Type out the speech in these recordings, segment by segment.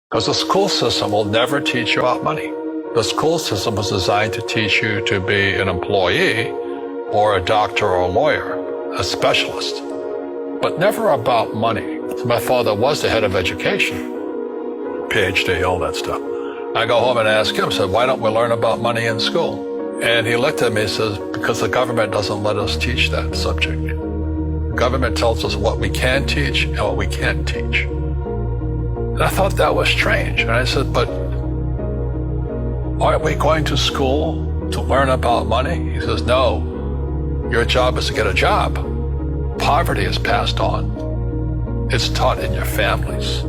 Because the school system will never teach you about money. The school system was designed to teach you to be an employee or a doctor or a lawyer, a specialist, but never about money. So my father was the head of education, PhD, all that stuff. I go home and ask him, said, why don't we learn about money in school? And he looked at me and says, because the government doesn't let us teach that subject. The government tells us what we can teach and what we can't teach. And I thought that was strange. And I said, but aren't we going to school to learn about money? He says, no, your job is to get a job. Poverty is passed on. It's taught in your families.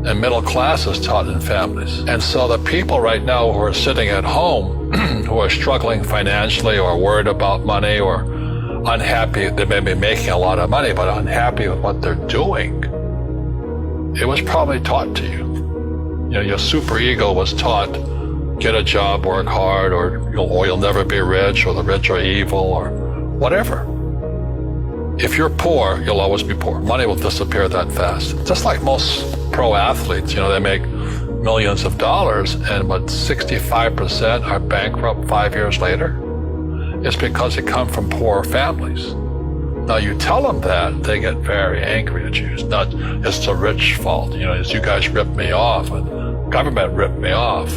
And middle class is taught in families. And so the people right now who are sitting at home, who are struggling financially or worried about money or unhappy, they may be making a lot of money, but unhappy with what they're doing, it was probably taught to you. You know, your superego was taught, get a job, work hard, or you'll never be rich, or the rich are evil, or whatever. If you're poor, you'll always be poor. Money will disappear that fast. Just like most pro athletes, you know, they make millions of dollars, and but 65% are bankrupt 5 years later. It's because they come from poor families. Now you tell them that, they get very angry at you. It's not, it's the rich fault. You know, it's you guys ripped me off, and government ripped me off.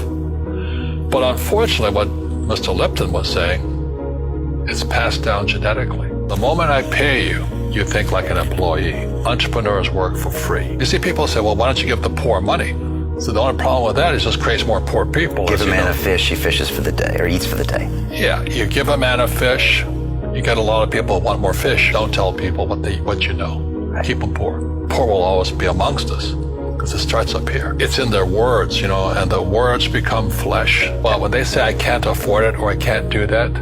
But unfortunately, what Mr. Lipton was saying, it's passed down genetically. The moment I pay you, you think like an employee. Entrepreneurs work for free. You see, people say, well, why don't you give the poor money? So the only problem with that is just creates more poor people. Give a man a fish, he fishes for the day, or eats for the day. Yeah, you give a man a fish, you get a lot of people who want more fish. Don't tell people what you know. Right. Keep them poor. Poor will always be amongst us, because it starts up here. It's in their words, you know, and the words become flesh. Well, when they say I can't afford it or I can't do that,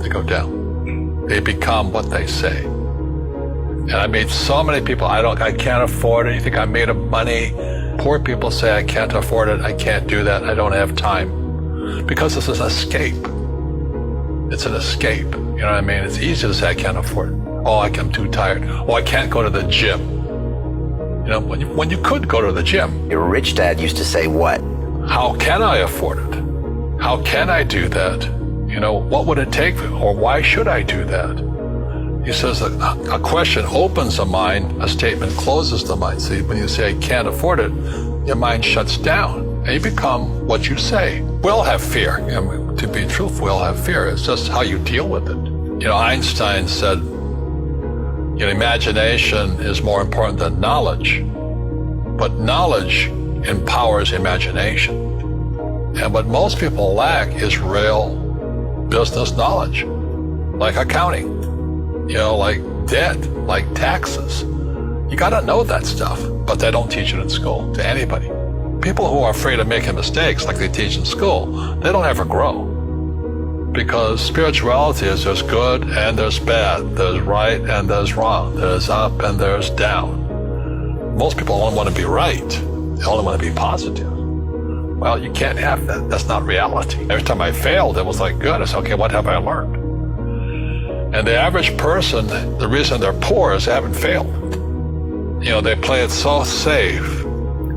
they go down. They become what they say. And I meet so many people, I can't afford it. You think I'm made of money? Poor people say I can't afford it, I can't do that, I don't have time. Because this is an escape. It's an escape. You know what I mean? It's easy to say I can't afford it. Oh, I'm too tired. Oh, I can't go to the gym. You know, when you could go to the gym. Your rich dad used to say what? How can I afford it? How can I do that? You know, what would it take, or why should I do that? He says that a question opens the mind, a statement closes the mind. See, when you say I can't afford it, your mind shuts down, and you become what you say. We all have fear. You know, to be truthful, we all have fear. It's just how you deal with it. You know, Einstein said, you know, imagination is more important than knowledge, but knowledge empowers imagination. And what most people lack is real business knowledge, like accounting, you know, like debt, like taxes. You gotta know that stuff, but they don't teach it in school to anybody. People who are afraid of making mistakes like they teach in school, they don't ever grow. Because spirituality is there's good and there's bad, there's right and there's wrong, there's up and there's down. Most people only want to be right, they only want to be positive. Well, you can't have that. That's not reality. Every time I failed, it was like, good. I said, okay, what have I learned? And the average person, the reason they're poor is they haven't failed. You know, they play it so safe.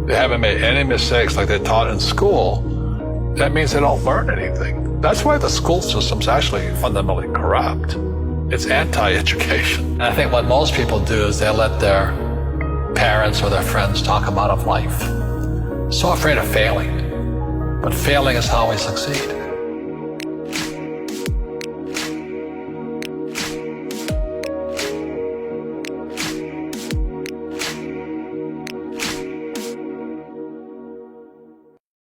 They haven't made any mistakes like they taught in school. That means they don't learn anything. That's why the school system's actually fundamentally corrupt. It's anti-education. And I think what most people do is they let their parents or their friends talk about life. So afraid of failing. But failing is how we succeed.